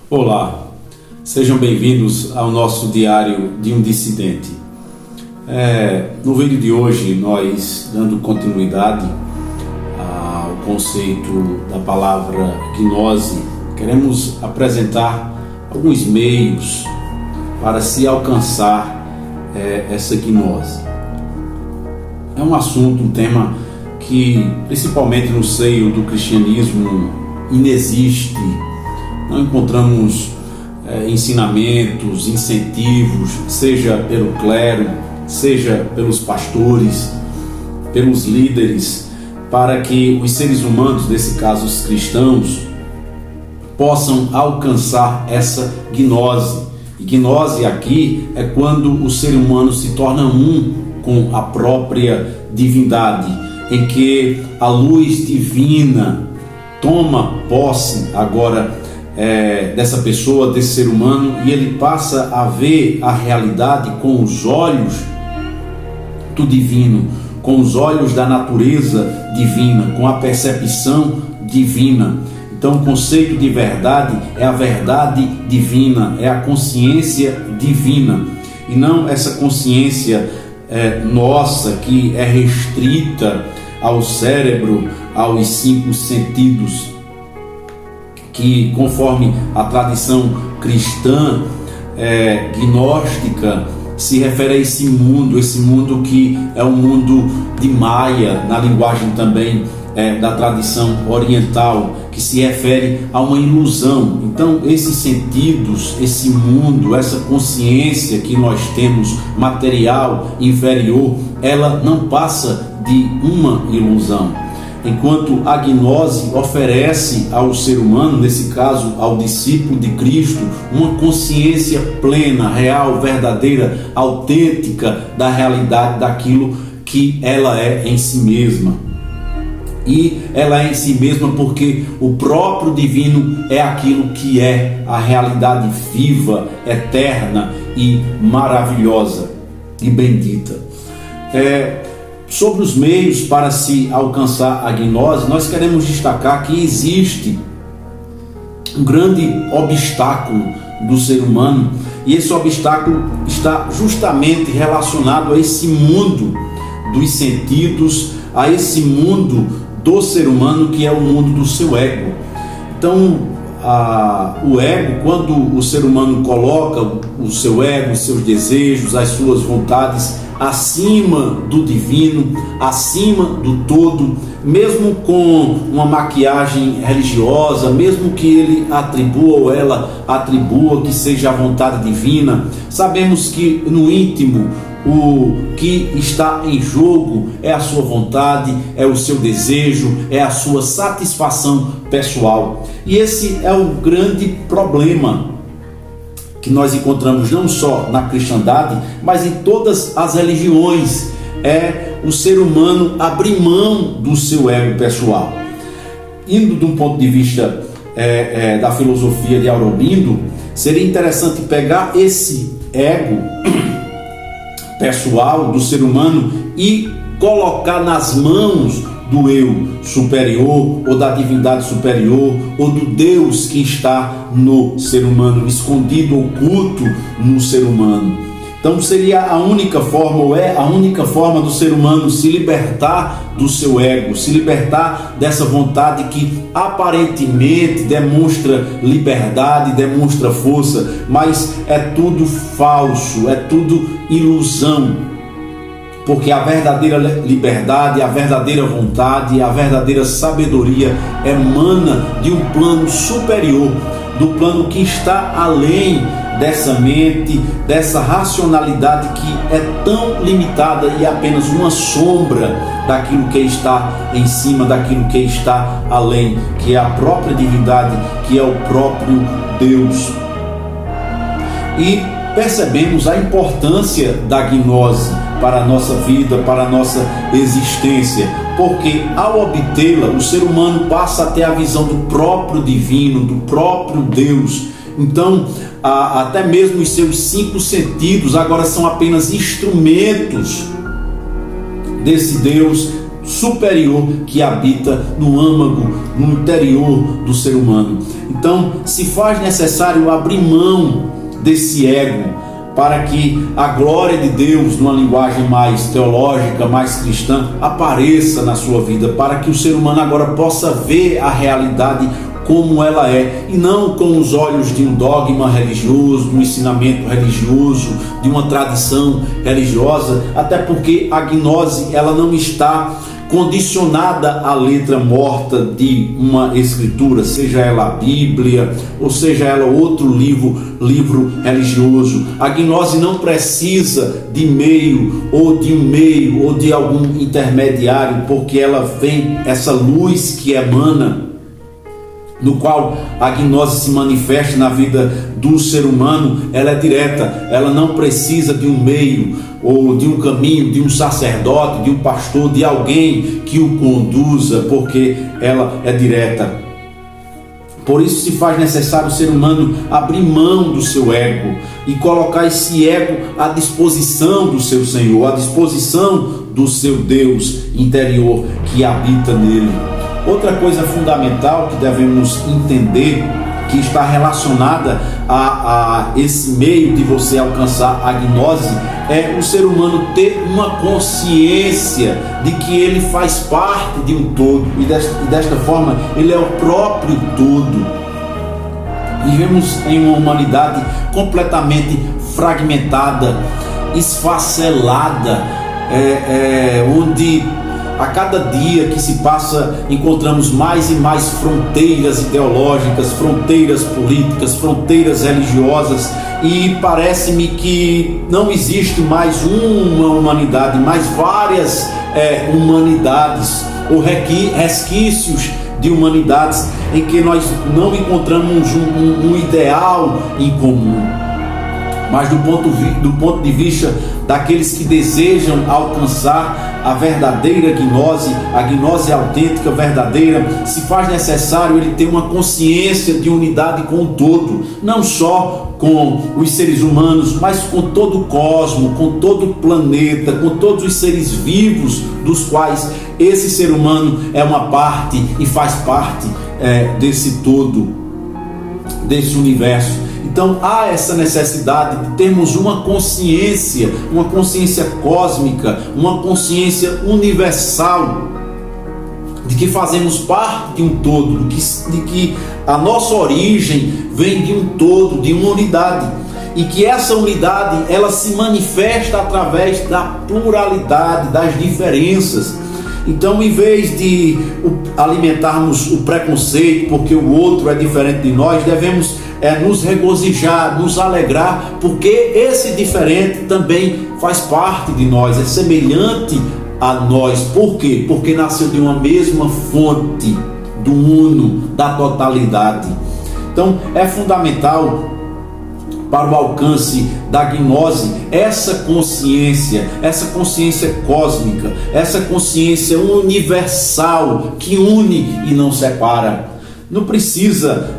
Olá, sejam bem-vindos ao nosso Diário de um Dissidente. No vídeo de hoje, nós dando continuidade ao conceito da palavra gnose, queremos apresentar alguns meios para se alcançar essa gnose. É um assunto, um tema que, principalmente no seio do cristianismo, inexiste. Não encontramos ensinamentos, incentivos, seja pelo clero, seja pelos pastores, pelos líderes, para que os seres humanos, nesse caso os cristãos, possam alcançar essa gnose. E gnose aqui é quando o ser humano se torna um com a própria divindade, em que a luz divina toma posse agora dessa pessoa, desse ser humano, e ele passa a ver a realidade com os olhos do divino, com os olhos da natureza divina, com a percepção divina. Então o conceito de verdade é a verdade divina, é a consciência divina, e não essa consciência nossa que é restrita ao cérebro, aos 5 sentidos, que conforme a tradição cristã gnóstica se refere a esse mundo que é um mundo de Maia, na linguagem também da tradição oriental, que se refere a uma ilusão. Então esses sentidos, esse mundo, essa consciência que nós temos material, inferior, ela não passa de uma ilusão. Enquanto a gnose oferece ao ser humano, nesse caso ao discípulo de Cristo, uma consciência plena, real, verdadeira, autêntica da realidade daquilo que ela é em si mesma. E ela é em si mesma porque o próprio divino é aquilo que é a realidade viva, eterna e maravilhosa e bendita. Sobre os meios para se alcançar a gnose, nós queremos destacar que existe um grande obstáculo do ser humano, e esse obstáculo está justamente relacionado a esse mundo dos sentidos, a esse mundo do ser humano, que é o mundo do seu ego. Então o ego, quando o ser humano coloca o seu ego, os seus desejos, as suas vontades acima do divino, acima do todo, mesmo com uma maquiagem religiosa, mesmo que ele atribua ou ela atribua que seja a vontade divina, sabemos que no íntimo o que está em jogo é a sua vontade, é o seu desejo, é a sua satisfação pessoal. E esse é o grande problema que nós encontramos não só na cristandade, mas em todas as religiões. É o ser humano abrir mão do seu ego pessoal. Indo de um ponto de vista da filosofia de Aurobindo, seria interessante pegar esse ego pessoal do ser humano e colocar nas mãos do eu superior, ou da divindade superior, ou do Deus que está no ser humano, escondido, oculto no ser humano. Então seria a única forma, ou é a única forma do ser humano se libertar do seu ego, se libertar dessa vontade que aparentemente demonstra liberdade, demonstra força, mas é tudo falso, é tudo ilusão. Porque a verdadeira liberdade, a verdadeira vontade, a verdadeira sabedoria emana de um plano superior, do plano que está além dessa mente, dessa racionalidade que é tão limitada e apenas uma sombra daquilo que está em cima, daquilo que está além, que é a própria divindade, que é o próprio Deus. E percebemos a importância da gnose para a nossa vida, para a nossa existência, porque ao obtê-la, o ser humano passa a ter a visão do próprio divino, do próprio Deus. Então, até mesmo os seus 5 sentidos agora são apenas instrumentos desse Deus superior que habita no âmago, no interior do ser humano. Então, se faz necessário abrir mão desse ego para que a glória de Deus, numa linguagem mais teológica, mais cristã, apareça na sua vida, para que o ser humano agora possa ver a realidade como ela é, e não com os olhos de um dogma religioso, de um ensinamento religioso, de uma tradição religiosa, até porque a gnose ela não está condicionada à letra morta de uma escritura, seja ela a Bíblia, ou seja ela outro livro religioso. A gnose não precisa de meio, ou de algum intermediário, porque ela vem, essa luz que emana, no qual a gnose se manifesta na vida do ser humano, ela é direta, ela não precisa de um meio, ou de um caminho, de um sacerdote, de um pastor, de alguém que o conduza, porque ela é direta. Por isso se faz necessário o ser humano abrir mão do seu ego e colocar esse ego à disposição do seu Senhor, à disposição do seu Deus interior que habita nele. Outra coisa fundamental que devemos entender, que está relacionada a esse meio de você alcançar a gnose, é o ser humano ter uma consciência de que ele faz parte de um todo, e desta forma ele é o próprio todo. Vivemos em uma humanidade completamente fragmentada, esfacelada, onde a cada dia que se passa encontramos mais e mais fronteiras ideológicas, fronteiras políticas, fronteiras religiosas, e parece-me que não existe mais uma humanidade, mas várias humanidades, ou resquícios de humanidades em que nós não encontramos um ideal em comum. Mas do ponto de vista daqueles que desejam alcançar a verdadeira gnose, a gnose autêntica, verdadeira, se faz necessário ele ter uma consciência de unidade com o todo, não só com os seres humanos, mas com todo o cosmos, com todo o planeta, com todos os seres vivos dos quais esse ser humano é uma parte e faz parte desse todo, desse universo. Então há essa necessidade de termos uma consciência cósmica, uma consciência universal, de que fazemos parte de um todo, de que a nossa origem vem de um todo, de uma unidade, e que essa unidade ela se manifesta através da pluralidade, das diferenças. Então, em vez de alimentarmos o preconceito porque o outro é diferente de nós, devemos nos regozijar, nos alegrar, porque esse diferente também faz parte de nós, é semelhante a nós. Por quê? Porque nasceu de uma mesma fonte, do uno, da totalidade. Então, é fundamental para o alcance da gnose essa consciência cósmica, essa consciência universal que une e não separa. Não precisa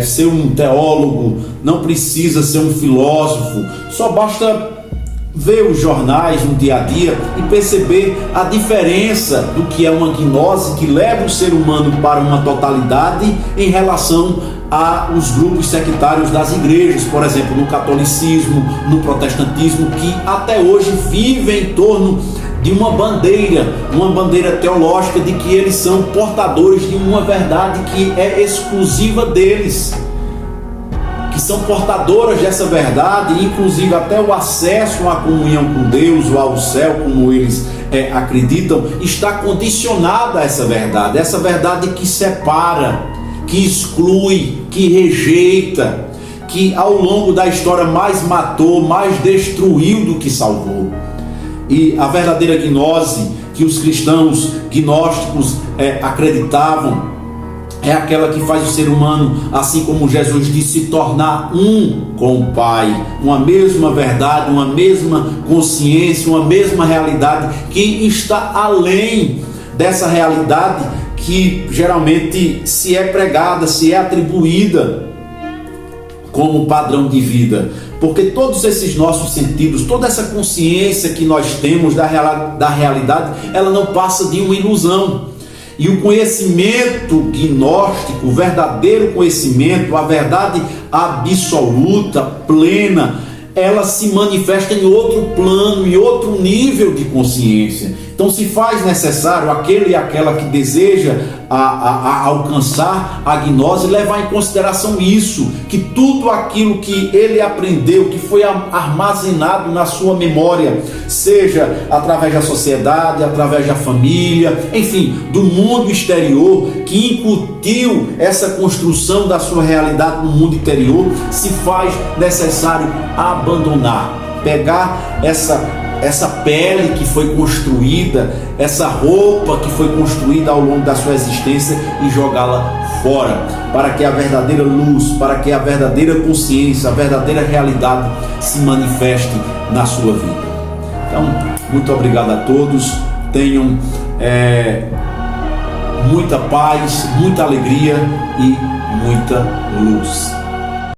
ser um teólogo, não precisa ser um filósofo, só basta ver os jornais no dia a dia e perceber a diferença do que é uma gnose que leva o ser humano para uma totalidade em relação aos grupos sectários das igrejas, por exemplo, no catolicismo, no protestantismo, que até hoje vivem em torno de uma bandeira teológica de que eles são portadores de uma verdade que é exclusiva deles, que são portadoras dessa verdade, inclusive até o acesso à comunhão com Deus ou ao céu, como eles acreditam, está condicionada a essa verdade que separa, que exclui, que rejeita, que ao longo da história mais matou, mais destruiu do que salvou. E a verdadeira gnose que os cristãos gnósticos acreditavam é aquela que faz o ser humano, assim como Jesus disse, se tornar um com o Pai, uma mesma verdade, uma mesma consciência, uma mesma realidade que está além dessa realidade que geralmente se é pregada, se é atribuída como padrão de vida, porque todos esses nossos sentidos, toda essa consciência que nós temos da realidade, ela não passa de uma ilusão. E o conhecimento gnóstico, o verdadeiro conhecimento, a verdade absoluta, plena, ela se manifesta em outro plano, em outro nível de consciência. Então se faz necessário aquele e aquela que deseja alcançar a gnose levar em consideração isso, que tudo aquilo que ele aprendeu, que foi armazenado na sua memória, seja através da sociedade, através da família, enfim, do mundo exterior, que incutiu essa construção da sua realidade no mundo interior, se faz necessário abandonar, pegar essa pele que foi construída, essa roupa que foi construída ao longo da sua existência e jogá-la fora, para que a verdadeira luz, para que a verdadeira consciência, a verdadeira realidade se manifeste na sua vida. Então, muito obrigado a todos, tenham muita paz, muita alegria e muita luz.